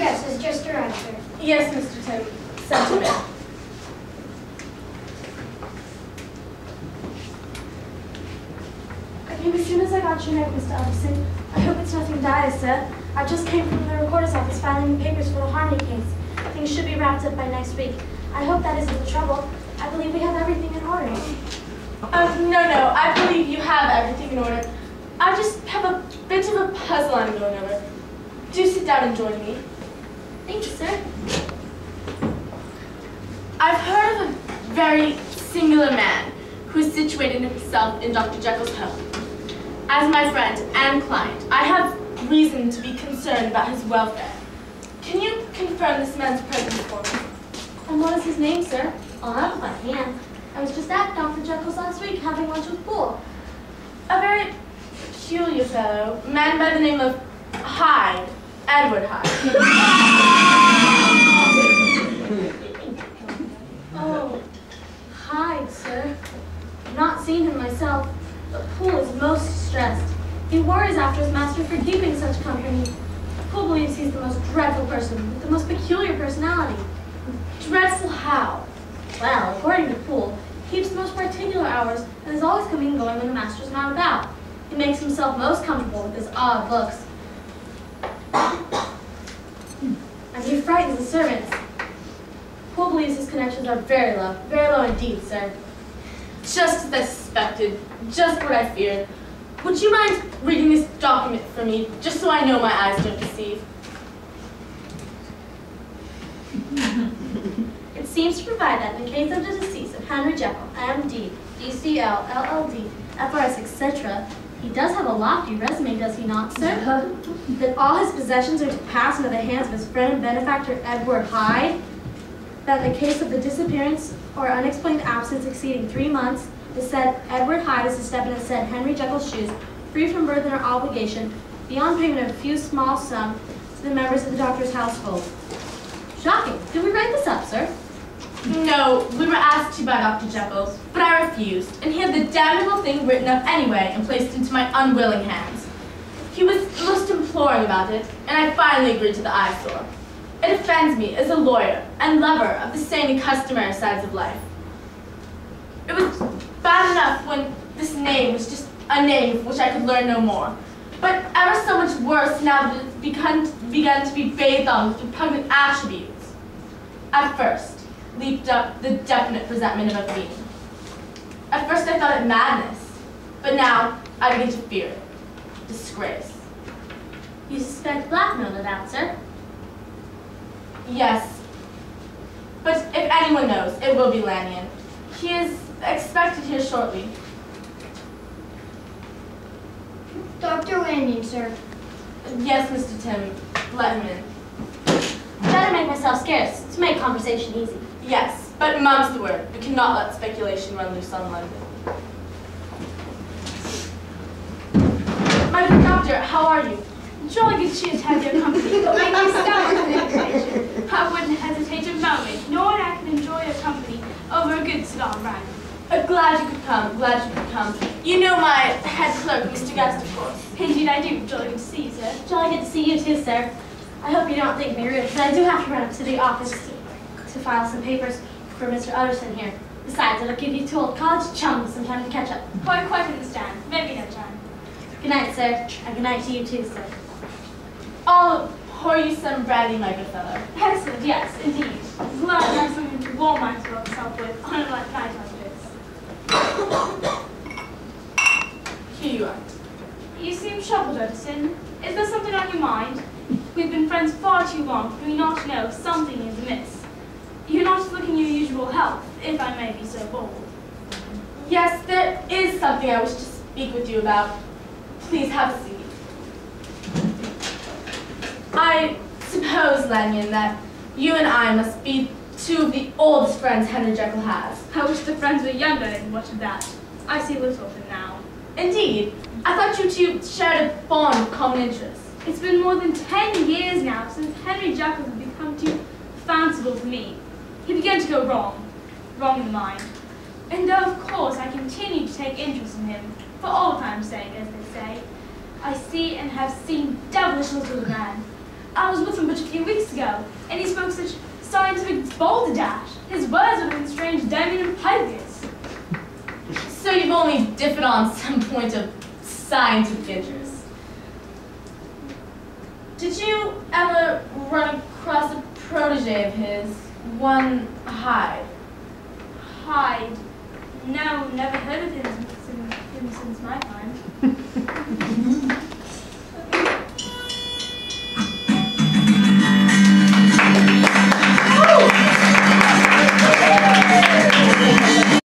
guest has just arrived, sir. Yes, Mr. Tim. Send him in. I came as soon as I got your note, Mr. Anderson. I hope it's nothing dire, sir. I just came from the recorder's office filing the papers for the Harmony case. Things should be wrapped up by next week. I hope that isn't the trouble. I believe we have everything in order. No, I believe you have everything in order. I just have a bit of a puzzle I'm going over. Do sit down and join me. Thank you, sir. I've heard of a very singular man who has situated himself in Dr. Jekyll's home. As my friend and client, I have reason to be concerned about his welfare. Can you confirm this man's presence for me? And what is his name, sir? I'll have it by hand. I was just at Dr. Jekyll's last week having lunch with Poole. A very peculiar fellow, a man by the name of Hyde, Edward Hyde. Oh, Hyde, sir. I've not seen him myself, but Poole is most distressed. He worries after his master for keeping such company. Poole believes he's the most dreadful person, with the most peculiar personality. Dreadful how? Well, according to Poole, he keeps the most particular hours and is always coming and going when the master's not about. He makes himself most comfortable with his odd looks. And he frightens the servants. Poole believes his connections are very low indeed, sir. Just as I suspected, just what I feared. Would you mind reading this document for me, just so I know my eyes don't deceive? It seems to provide that in the case of the decease of Henry Jekyll, M.D., D.C.L., LL.D., F.R.S., etc., he does have a lofty resume, does he not, sir? That all his possessions are to pass into the hands of his friend and benefactor, Edward Hyde. That in the case of the disappearance or unexplained absence exceeding 3 months, the said Edward Hyde is to step in the said Henry Jekyll's shoes, free from burden or obligation, beyond payment of a few small sum to the members of the doctor's household. Shocking. Did we write this up, sir? No, we were asked to by Dr. Jekyll, but I refused, and he had the damnable thing written up anyway and placed into my unwilling hands. He was most imploring about it, and I finally agreed to the eyesore. It offends me as a lawyer and lover of the sane and customary sides of life. It was bad enough when this name was just a name of which I could learn no more, but ever so much worse now that it's begun to be bathed on with repugnant attributes. At first, leaped up the definite presentiment of a fiend. At first I thought it madness, but now I begin to fear it. Disgrace. You suspect blackmail, no doubt, sir? Yes, but if anyone knows, it will be Lanyon. He is expected here shortly. Dr. Lanyon, sir. Yes, Mr. Tim, let him in. Better make myself scarce to make conversation easy. Yes, but mum's the word. We cannot let speculation run loose on London. My good doctor, how are you? Jolly good cheer to have your company, but make you stand with an invitation. I wouldn't hesitate a moment, nor I can enjoy your company over a good cigar rag. Glad you could come, glad you could come. You know my head clerk, Mr. Guest, of course. Indeed I do. Jolly good to see you, sir. Jolly good to see you too, sir. I hope you don't think me rude, but I do have to run up to the office to file some papers for Mr. Utterson here. Besides, it'll give you two old college chums some time to catch up. Quite understand. Maybe no time. Good night, sir. And good night to you too, sir. I'll pour you some brandy, my good fellow. Excellent, yes, indeed. Glad to have something to warm myself with on a night like this. Here you are. You seem troubled, Utterson. Is there something on your mind? We've been friends far too long for me not to know something is amiss. You're not looking your usual health, if I may be so bold. Yes, there is something I wish to speak with you about. Please have a seat. I suppose, Lanyon, that you and I must be two of the oldest friends Henry Jekyll has. I wish the friends were younger, and what of that? I see little of them now. Indeed. I thought you two shared a bond of common interests. It's been more than 10 years now since Henry Jekyll had become too fanciful for me. He began to go wrong in the mind. And though, of course, I continue to take interest in him, for old time's sake, as they say, I see and have seen devilish little of the man. I was with him but a few weeks ago, and he spoke such scientific balderdash. His words were in strange Damien and Pythias. So you've only differed on some point of scientific interest. Did you ever run across a protege of his, one Hyde? Hyde. No, never heard of him since my time.